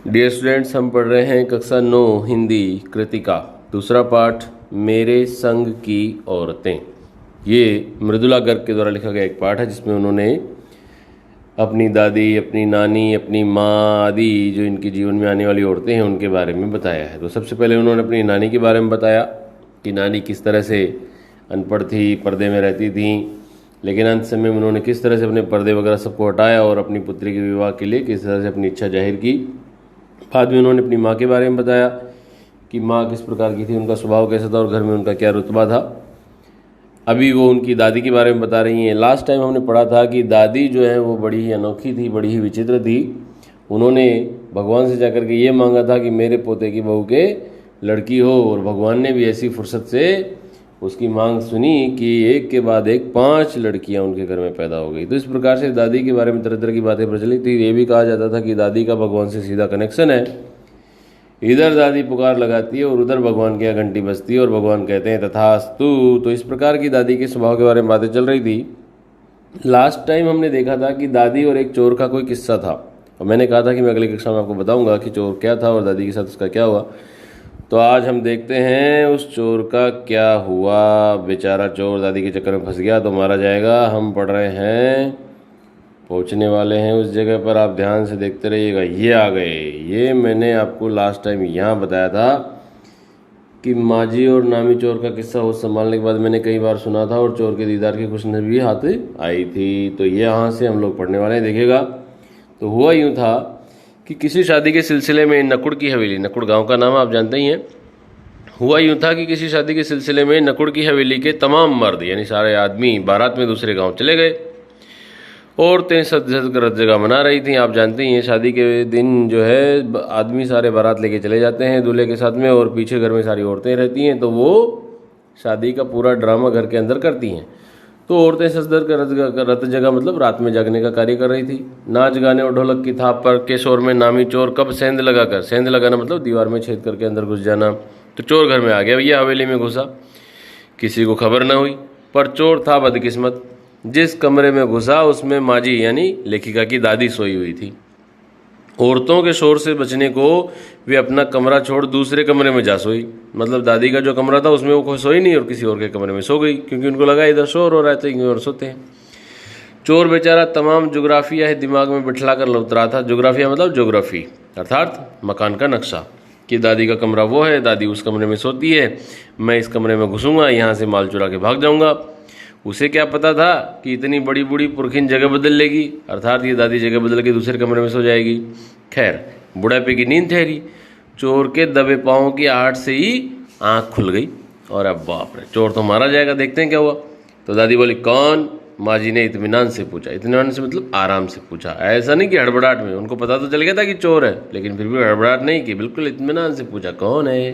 Dear students, हम पढ़ रहे हैं कक्षा 9 हिंदी कृतिका दूसरा पाठ मेरे संग की औरतें। ये मृदुला गर्ग के द्वारा लिखा गया एक पाठ है जिसमें उन्होंने अपनी दादी, अपनी नानी, अपनी माँ आदि जो इनके जीवन में आने वाली औरतें हैं उनके बारे में बताया है। तो सबसे पहले उन्होंने अपनी नानी के बारे में बताया कि नानी किस तरह से अनपढ़ थी, पर्दे में रहती थी, लेकिन अंत समय में उन्होंने किस तरह से अपने पर्दे वगैरह सबको हटाया और अपनी पुत्री के विवाह के लिए किस तरह से अपनी इच्छा जाहिर की। बाद में उन्होंने अपनी माँ के बारे में बताया कि माँ किस प्रकार की थी, उनका स्वभाव कैसा था और घर में उनका क्या रुतबा था। अभी वो उनकी दादी के बारे में बता रही हैं। लास्ट टाइम हमने पढ़ा था कि दादी जो है वो बड़ी ही अनोखी थी, बड़ी ही विचित्र थी। उन्होंने भगवान से जाकर के ये मांगा था कि मेरे पोते की बहू के लड़की हो, और भगवान ने भी ऐसी फुर्सत से उसकी मांग सुनी कि एक के बाद एक 5 लड़कियां उनके घर में पैदा हो गई। तो इस प्रकार से दादी के बारे में तरह तरह की बातें प्रचलित थी। ये भी कहा जाता था कि दादी का भगवान से सीधा कनेक्शन है, इधर दादी पुकार लगाती है और उधर भगवान के यहाँ घंटी बजती है और भगवान कहते हैं तथास्तु। तो इस प्रकार की दादी के स्वभाव के बारे में बातें चल रही थी। लास्ट टाइम हमने देखा था कि दादी और एक चोर का कोई किस्सा था, और मैंने कहा था कि मैं अगली कक्षा में आपको बताऊंगा कि चोर क्या था और दादी के साथ उसका क्या हुआ। तो आज हम देखते हैं उस चोर का क्या हुआ। बेचारा चोर दादी के चक्कर में फंस गया तो मारा जाएगा। हम पढ़ रहे हैं, पहुंचने वाले हैं उस जगह पर, आप ध्यान से देखते रहिएगा। ये आ गए। ये मैंने आपको लास्ट टाइम यहाँ बताया था कि माजी और नामी चोर का किस्सा होश संभालने के बाद मैंने कई बार सुना था और चोर के दीदार की खुशनसीबी भी हाथ आई थी। तो ये यहाँ से हम लोग पढ़ने वाले हैं, देखिएगा। तो हुआ यूँ था कि किसी शादी के सिलसिले में नकुड़ की हवेली, नकुड़ गांव का नाम आप जानते ही हैं। हुआ यूँ था कि किसी शादी के सिलसिले में नकुड़ की हवेली के तमाम मर्द यानी सारे आदमी बारात में दूसरे गांव चले गए। औरतें सज धज कर जगह मना रही थी। आप जानते ही हैं शादी के दिन जो है आदमी सारे बारात लेके चले जाते हैं दूल्हे के साथ में, और पीछे घर में सारी औरतें रहती हैं। तो वो शादी का पूरा ड्रामा घर के अंदर करती हैं। तो औरतें सजदर कर रत जगह मतलब रात में जागने का कार्य कर रही थी। नाच गाने और ढोलक की थाप पर के शोर में नामी चोर कब सेंध लगाकर, सेंध लगाना मतलब दीवार में छेद करके अंदर घुस जाना। तो चोर घर में आ गया, भैया हवेली में घुसा, किसी को खबर न हुई। पर चोर था बदकिस्मत, जिस कमरे में घुसा उसमें माजी यानी लेखिका की दादी सोई हुई थी। औरतों के शोर से बचने को वे अपना कमरा छोड़ दूसरे कमरे में जा सोई। मतलब दादी का जो कमरा था उसमें वो सोई नहीं और किसी और के कमरे में सो गई, क्योंकि उनको लगा इधर शोर हो रहा है तो कहीं और सोते हैं। चोर बेचारा तमाम जोग्राफिया है दिमाग में बिठला कर लौट रहा था। जोग्राफिया मतलब ज्योग्राफी अर्थात मकान का नक्शा, कि दादी का कमरा वो है, दादी उस कमरे में सोती है, मैं इस कमरे में घुसूंगा, यहाँ से माल चुरा के भाग जाऊंगा। उसे क्या पता था कि इतनी बड़ी बूढ़ी पुरखिन जगह बदल लेगी, अर्थात ये दादी जगह बदल के दूसरे कमरे में सो जाएगी। खैर बुढ़ापे की नींद ठहरी। चोर के दबे पाँव की आहट से ही आंख खुल गई, और अब बाप रे, चोर तो मारा जाएगा, देखते हैं क्या हुआ। तो दादी बोली कौन? माँ जी ने इत्मीनान से पूछा। इत्मीनान से मतलब आराम से पूछा, ऐसा नहीं कि हड़बड़ाहट में। उनको पता तो चल गया था कि चोर है, लेकिन फिर भी हड़बड़ाहट नहीं की, बिल्कुल इत्मीनान से पूछा कौन है।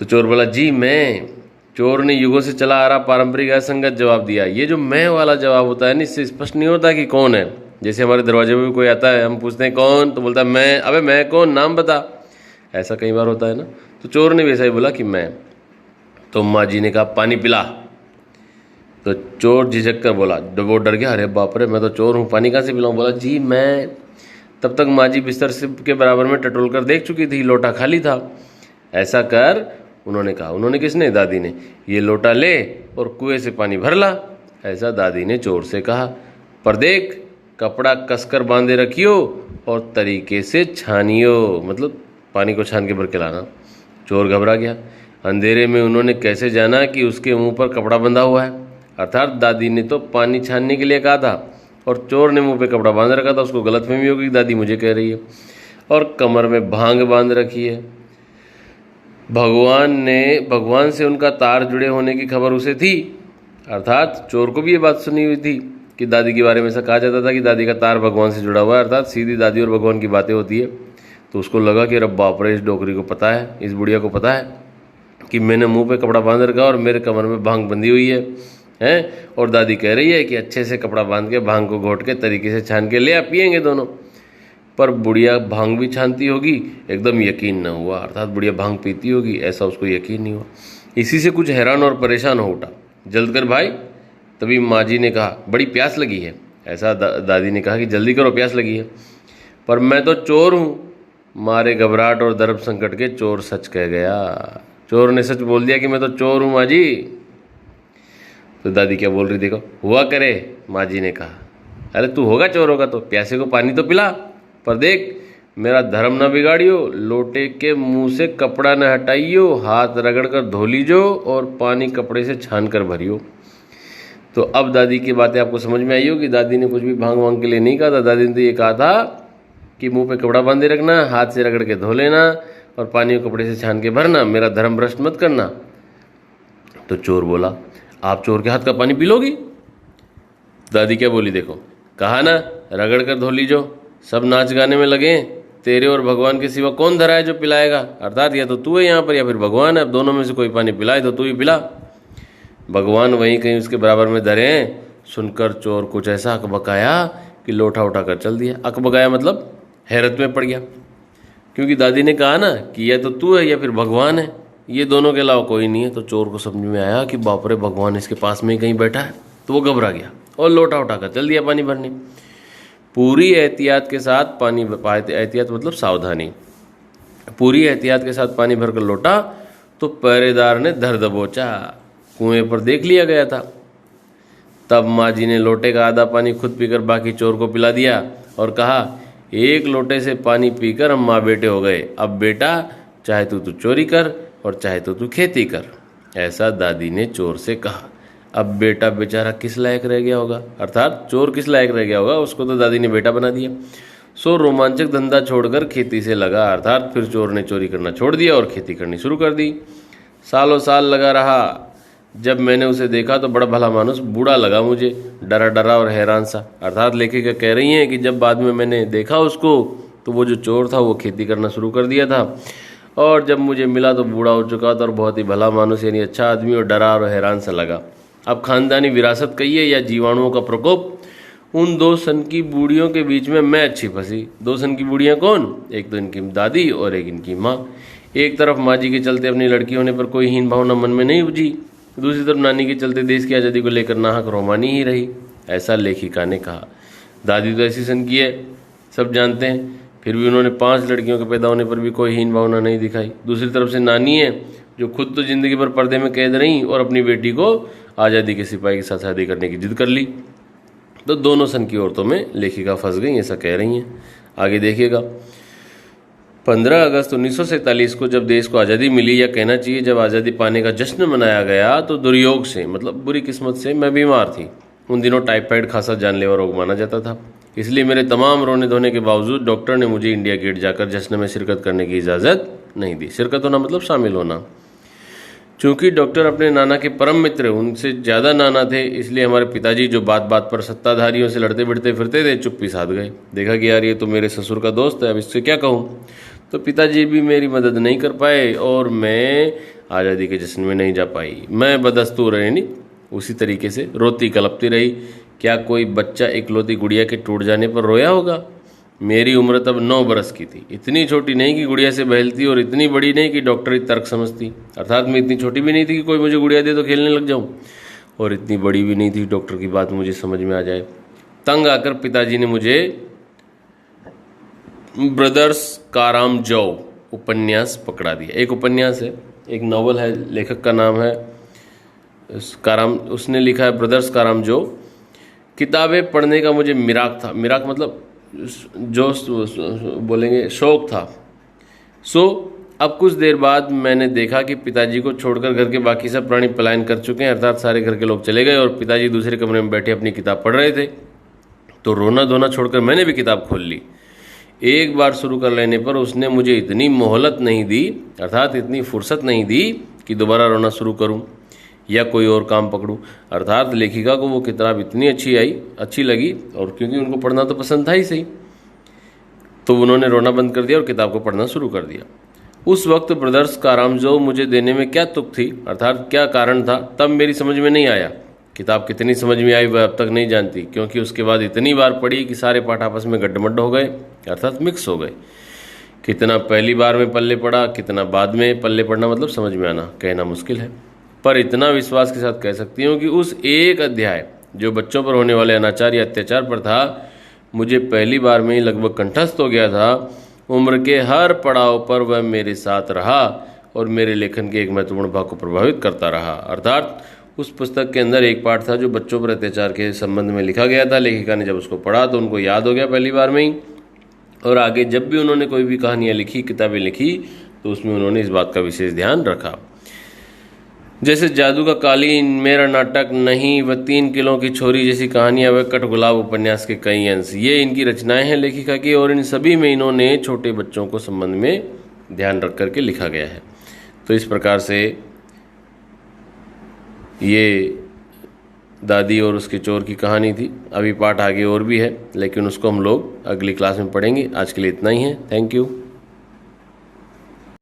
तो चोर बोला जी मैं। चोर ने युगों से चला आ रहा पारंपरिक असंगत जवाब दिया। ये जो मैं वाला जवाब होता है ना, इससे स्पष्ट नहीं होता कि कौन है। जैसे हमारे दरवाजे में भी कोई आता है, हम पूछते हैं कौन, तो बोलता है मैं। अबे मैं कौन, नाम बता। ऐसा कई बार होता है ना। तो चोर ने वैसा ही बोला कि मैं। तो माँ जी ने कहा पानी पिला। तो चोर झिझक कर बोला, वो डर गया, अरे बाप रे मैं तो चोर हूँ, पानी कहाँ से पिलाऊँ। बोला जी मैं। तब तक माँ जी बिस्तर से के बराबर में टटोल कर देख चुकी थी, लोटा खाली था। ऐसा कर, उन्होंने कहा। उन्होंने किसने? दादी ने। ये लोटा ले और कुएं से पानी भर ला, ऐसा दादी ने चोर से कहा। पर देख कपड़ा कसकर बांधे रखियो और तरीके से छानियो, मतलब पानी को छान के भर के लाना। चोर घबरा गया। अंधेरे में उन्होंने कैसे जाना कि उसके मुंह पर कपड़ा बंधा हुआ है। अर्थात दादी ने तो पानी छानने के लिए कहा था और चोर ने मुंह पे कपड़ा बांध रखा था। उसको गलतफहमी होगी कि दादी मुझे कह रही है। और कमर में भांग बांध रखी है। भगवान से उनका तार जुड़े होने की खबर उसे थी। अर्थात चोर को भी ये बात सुनी हुई थी कि दादी के बारे में ऐसा कहा जाता था कि दादी का तार भगवान से जुड़ा हुआ है, अर्थात सीधी दादी और भगवान की बातें होती है। तो उसको लगा कि रब बाप रे, इस डोकरी को पता है, इस बुढ़िया को पता है कि मैंने मुंह पे कपड़ा बांध रखा और मेरे कमर में भांग बंधी हुई है और दादी कह रही है कि अच्छे से कपड़ा बांध के भांग को घोट के तरीके से छान के ले आ, पियेंगे दोनों। पर बुढ़िया भांग भी छानती होगी, एकदम यकीन न हुआ। अर्थात बुढ़िया भांग पीती होगी, ऐसा उसको यकीन नहीं हुआ। इसी से कुछ हैरान और परेशान हो उठा। जल्द कर भाई। तभी माँ जी ने कहा बड़ी प्यास लगी है। ऐसा दादी ने कहा कि जल्दी करो, प्यास लगी है। पर मैं तो चोर हूँ, मारे घबराहट और दर्प संकट के चोर सच कह गया। चोर ने सच बोल दिया कि मैं तो चोर हूँ माँ जी। तो दादी क्या बोल रही देखो, हुआ करे। माँ जी ने कहा, अरे तू होगा चोर होगा तो प्यासे को पानी तो पिला, पर देख मेरा धर्म न बिगाड़ियो, लोटे के मुंह से कपड़ा न हटाइयो, हाथ रगड़ कर धो लीजो और पानी कपड़े से छान कर भरियो। तो अब दादी की बातें आपको समझ में आई हो कि दादी ने कुछ भी भांग वांग के लिए नहीं कहा था। दादी ने तो ये कहा था कि मुंह पे कपड़ा बांधे रखना, हाथ से रगड़ के धो लेना और पानी को कपड़े से छान के भरना, मेरा धर्म भ्रष्ट मत करना। तो चोर बोला, आप चोर के हाथ का पानी पी लोगी? दादी क्या बोली देखो, कहा ना रगड़ कर धो लीजो। सब नाच गाने में लगे, तेरे और भगवान के सिवा कौन धरा है जो पिलाएगा? अर्थात या तो तू है यहाँ पर या फिर भगवान है, अब दोनों में से कोई पानी पिलाए तो तू ही पिला। भगवान वहीं कहीं उसके बराबर में धरे हैं। सुनकर चोर कुछ ऐसा अकबकाया कि लोटा उठाकर चल दिया। अकबकाया मतलब हैरत में पड़ गया, क्योंकि दादी ने कहा ना कि या तो तू है या फिर भगवान है, ये दोनों के अलावा कोई नहीं है। तो चोर को समझ में आया कि बाप रे, भगवान इसके पास में ही कहीं बैठा है। तो वो घबरा गया और लोटा उठाकर चल दिया पानी भरने। पूरी एहतियात के साथ पानी, एहतियात मतलब सावधानी, पूरी एहतियात के साथ पानी भरकर लौटा तो पहरेदार ने धर दबोचा, कुएं पर देख लिया गया था। तब माँ जी ने लोटे का आधा पानी खुद पीकर बाकी चोर को पिला दिया और कहा, एक लोटे से पानी पीकर हम माँ बेटे हो गए, अब बेटा चाहे तू चोरी कर और चाहे तू खेती कर। ऐसा दादी ने चोर से कहा। अब बेटा बेचारा किस लायक रह गया होगा, अर्थात चोर किस लायक रह गया होगा, उसको तो दादी ने बेटा बना दिया। सो रोमांचक धंधा छोड़कर खेती से लगा, अर्थात फिर चोर ने चोरी करना छोड़ दिया और खेती करनी शुरू कर दी। सालों साल लगा रहा। जब मैंने उसे देखा तो बड़ा भला मानुस बूढ़ा लगा मुझे, डरा डरा और हैरान सा। अर्थात लेखिका कह रही हैं कि जब बाद में मैंने देखा उसको तो वो जो चोर था वो खेती करना शुरू कर दिया था, और जब मुझे मिला तो बूढ़ा हो चुका था और बहुत ही भला मानुस यानी अच्छा आदमी, और डरा और हैरान सा लगा। अब खानदानी विरासत कहिए या जीवाणुओं का प्रकोप, उन दो सन की बूढ़ियों के बीच में मैं अच्छी फंसी। दो सन की बूढ़ियाँ कौन? एक तो इनकी दादी और एक इनकी माँ। एक तरफ माँ जी के चलते अपनी लड़की होने पर कोई हीन भावना मन में नहीं उपजी, दूसरी तरफ नानी के चलते देश की आज़ादी को लेकर नाहक रोमानी ही रही। ऐसा लेखिका ने कहा। दादी तो ऐसी सन की है, सब जानते हैं, फिर भी उन्होंने 5 लड़कियों के पैदा होने पर भी कोई हीन भावना नहीं दिखाई। दूसरी तरफ से नानी है जो खुद तो जिंदगी भर पर्दे में कैद रही और अपनी बेटी को आज़ादी के सिपाही के साथ शादी करने की जिद कर ली। तो दोनों सन की औरतों में लेखिका फंस गई, ऐसा कह रही हैं। आगे देखिएगा। 15 अगस्त 1947 को जब देश को आज़ादी मिली, या कहना चाहिए जब आज़ादी पाने का जश्न मनाया गया, तो दुर्योग से मतलब बुरी किस्मत से मैं बीमार थी। उन दिनों टाइफाइड खासा जानलेवा रोग माना जाता था, इसलिए मेरे तमाम रोने धोने के बावजूद डॉक्टर ने मुझे इंडिया गेट जाकर जश्न में शिरकत करने की इजाज़त नहीं दी। शिरकत होना मतलब शामिल होना। चूंकि डॉक्टर अपने नाना के परम मित्र, उनसे ज़्यादा नाना थे, इसलिए हमारे पिताजी जो बात बात पर सत्ताधारियों से लड़ते भिड़ते फिरते थे, चुप्पी साध गए। देखा कि यार ये तो मेरे ससुर का दोस्त है, अब इससे क्या कहूँ। तो पिताजी भी मेरी मदद नहीं कर पाए और मैं आज़ादी के जश्न में नहीं जा पाई। मैं बदस्तूर यानी उसी तरीके से रोती कलपती रही। क्या कोई बच्चा इकलौती गुड़िया के टूट जाने पर रोया होगा? मेरी उम्र तब 9 बरस की थी, इतनी छोटी नहीं कि गुड़िया से बहलती और इतनी बड़ी नहीं कि डॉक्टरी तर्क समझती। अर्थात मैं इतनी छोटी भी नहीं थी कि कोई मुझे गुड़िया दे तो खेलने लग जाऊं, और इतनी बड़ी भी नहीं थी डॉक्टर की बात मुझे समझ में आ जाए। तंग आकर पिताजी ने मुझे ब्रदर्स कारामजोव उपन्यास पकड़ा दिया। एक उपन्यास है, एक नॉवल है, लेखक का नाम है उसने लिखा है ब्रदर्स कारामजोव। किताबें पढ़ने का मुझे मिराक था, मिराक मतलब जो बोलेंगे शौक था। सो अब कुछ देर बाद मैंने देखा कि पिताजी को छोड़कर घर के बाकी सब प्राणी पलायन कर चुके हैं, अर्थात सारे घर के लोग चले गए और पिताजी दूसरे कमरे में बैठे अपनी किताब पढ़ रहे थे। तो रोना धोना छोड़कर मैंने भी किताब खोल ली। एक बार शुरू कर लेने पर उसने मुझे इतनी मोहलत नहीं दी, अर्थात इतनी फुर्सत नहीं दी कि दोबारा रोना शुरू करूं या कोई और काम पकड़ूं। अर्थात लेखिका को वो किताब इतनी अच्छी लगी, और क्योंकि उनको पढ़ना तो पसंद था ही सही, तो उन्होंने रोना बंद कर दिया और किताब को पढ़ना शुरू कर दिया। उस वक्त ब्रदर्स कारामजोव मुझे देने में क्या तुक थी, अर्थात क्या कारण था, तब मेरी समझ में नहीं आया। किताब कितनी समझ में आई वह अब तक नहीं जानती, क्योंकि उसके बाद इतनी बार पढ़ी कि सारे पाठ आपस में गड्ढमड्ढ हो गए, अर्थात मिक्स हो गए। कितना पहली बार में पल्ले पड़ा, कितना बाद में पल्ले पड़ना, मतलब समझ में आना कहना मुश्किल है। पर इतना विश्वास के साथ कह सकती हूँ कि उस एक अध्याय जो बच्चों पर होने वाले अनाचार या अत्याचार पर था, मुझे पहली बार में ही लगभग कंठस्थ हो गया था। उम्र के हर पड़ाव पर वह मेरे साथ रहा और मेरे लेखन के एक महत्वपूर्ण भाग को प्रभावित करता रहा। अर्थात उस पुस्तक के अंदर एक पाठ था जो बच्चों पर अत्याचार के संबंध में लिखा गया था। लेखिका ने जब उसको पढ़ा तो उनको याद हो गया पहली बार में ही, और आगे जब भी उन्होंने कोई भी कहानियाँ लिखी, किताबें लिखी, तो उसमें उन्होंने इस बात का विशेष ध्यान रखा। जैसे जादू का कालीन, मेरा नाटक, नहीं, व 3 किलो की छोरी जैसी कहानियाँ, व कठगुलाब उपन्यास के कई अंश, ये इनकी रचनाएं हैं लेखिका की, और इन सभी में इन्होंने छोटे बच्चों को संबंध में ध्यान रख करके लिखा गया है। तो इस प्रकार से ये दादी और उसके चोर की कहानी थी। अभी पाठ आगे और भी है, लेकिन उसको हम लोग अगली क्लास में पढ़ेंगे। आज के लिए इतना ही है। Thank you.